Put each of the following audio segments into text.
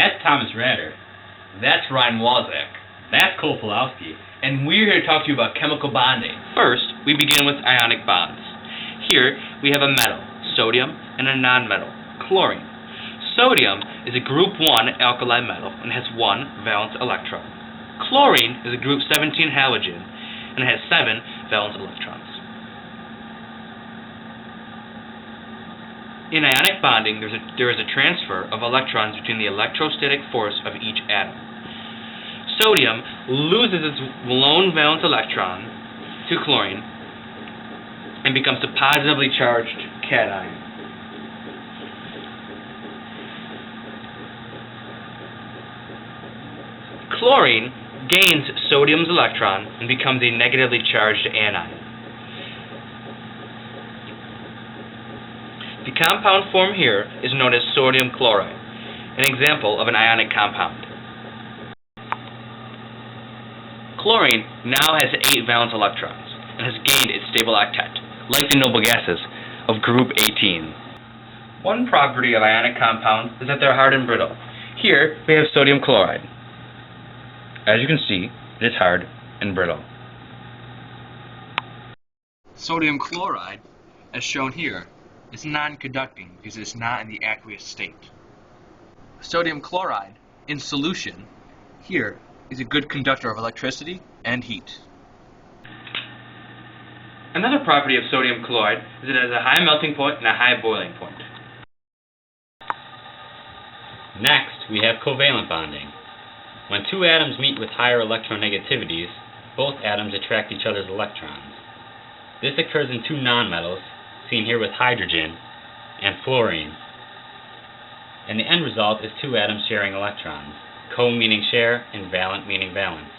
That's Thomas Radder. That's Ryan Walczyk. That's Cole Pulowski. And we're here to talk to you about chemical bonding. First, we begin with ionic bonds. Here, we have a metal, sodium, and a nonmetal, chlorine. Sodium is a group 1 alkali metal and has 1 valence electron. Chlorine is a group 17 halogen and has 7 valence electrons. In ionic bonding, there is a transfer of electrons between the electrostatic force of each atom. Sodium loses its lone valence electron to chlorine and becomes a positively charged cation. Chlorine gains sodium's electron and becomes a negatively charged anion. The compound formed here is known as sodium chloride, an example of an ionic compound. Chlorine now has 8 valence electrons and has gained its stable octet, like the noble gases of group 18. One property of ionic compounds is that they're hard and brittle. Here we have sodium chloride. As you can see, it is hard and brittle. Sodium chloride, as shown here, is non-conducting because it is not in the aqueous state. Sodium chloride, in solution, here is a good conductor of electricity and heat. Another property of sodium chloride is that it has a high melting point and a high boiling point. Next, we have covalent bonding. When two atoms meet with higher electronegativities, both atoms attract each other's electrons. This occurs in two nonmetals, seen here with hydrogen and fluorine. And the end result is two atoms sharing electrons, co meaning share and valent meaning valence.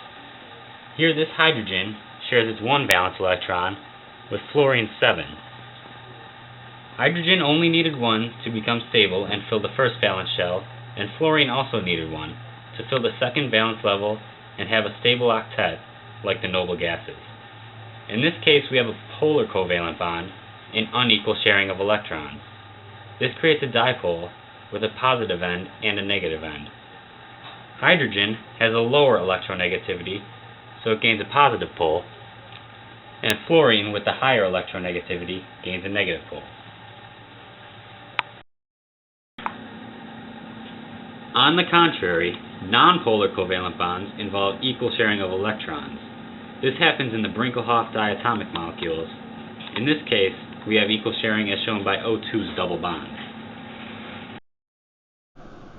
Here this hydrogen shares its 1 valence electron with fluorine's 7. Hydrogen only needed 1 to become stable and fill the first valence shell, and fluorine also needed 1 to fill the second valence level and have a stable octet like the noble gases. In this case we have a polar covalent bond, an unequal sharing of electrons. This creates a dipole with a positive end and a negative end. Hydrogen has a lower electronegativity, so it gains a positive pole, and fluorine with the higher electronegativity gains a negative pole. On the contrary, nonpolar covalent bonds involve equal sharing of electrons. This happens in the Brinkelhoff diatomic molecules. In this case, we have equal sharing as shown by O2's double bond.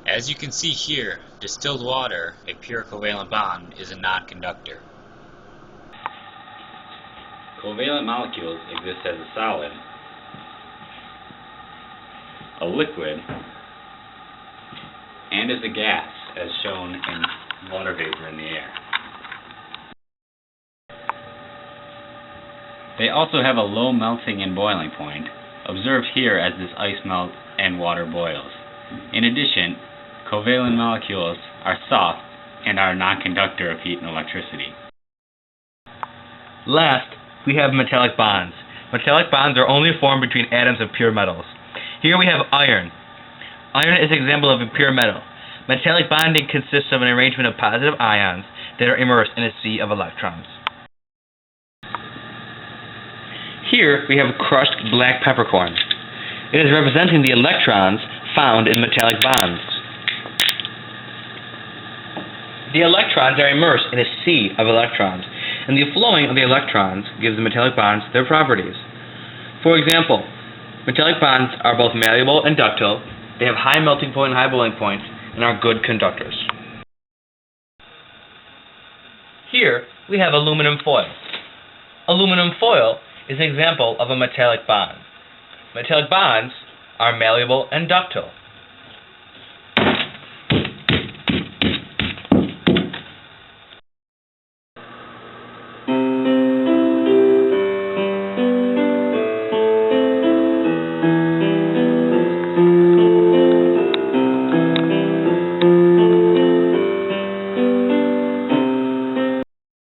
As you can see here, distilled water, a pure covalent bond, is a non-conductor. Covalent molecules exist as a solid, a liquid, and as a gas, as shown in water vapor in the air. They also have a low melting and boiling point, observed here as this ice melts and water boils. In addition, covalent molecules are soft and are a non-conductor of heat and electricity. Last, we have metallic bonds. Metallic bonds are only formed between atoms of pure metals. Here we have iron. Iron is an example of a pure metal. Metallic bonding consists of an arrangement of positive ions that are immersed in a sea of electrons. Here we have crushed black peppercorn. It is representing the electrons found in metallic bonds. The electrons are immersed in a sea of electrons, and the flowing of the electrons gives the metallic bonds their properties. For example, metallic bonds are both malleable and ductile, they have high melting point and high boiling point, and are good conductors. Here we have aluminum foil. Aluminum foil is an example of a metallic bond. Metallic bonds are malleable and ductile.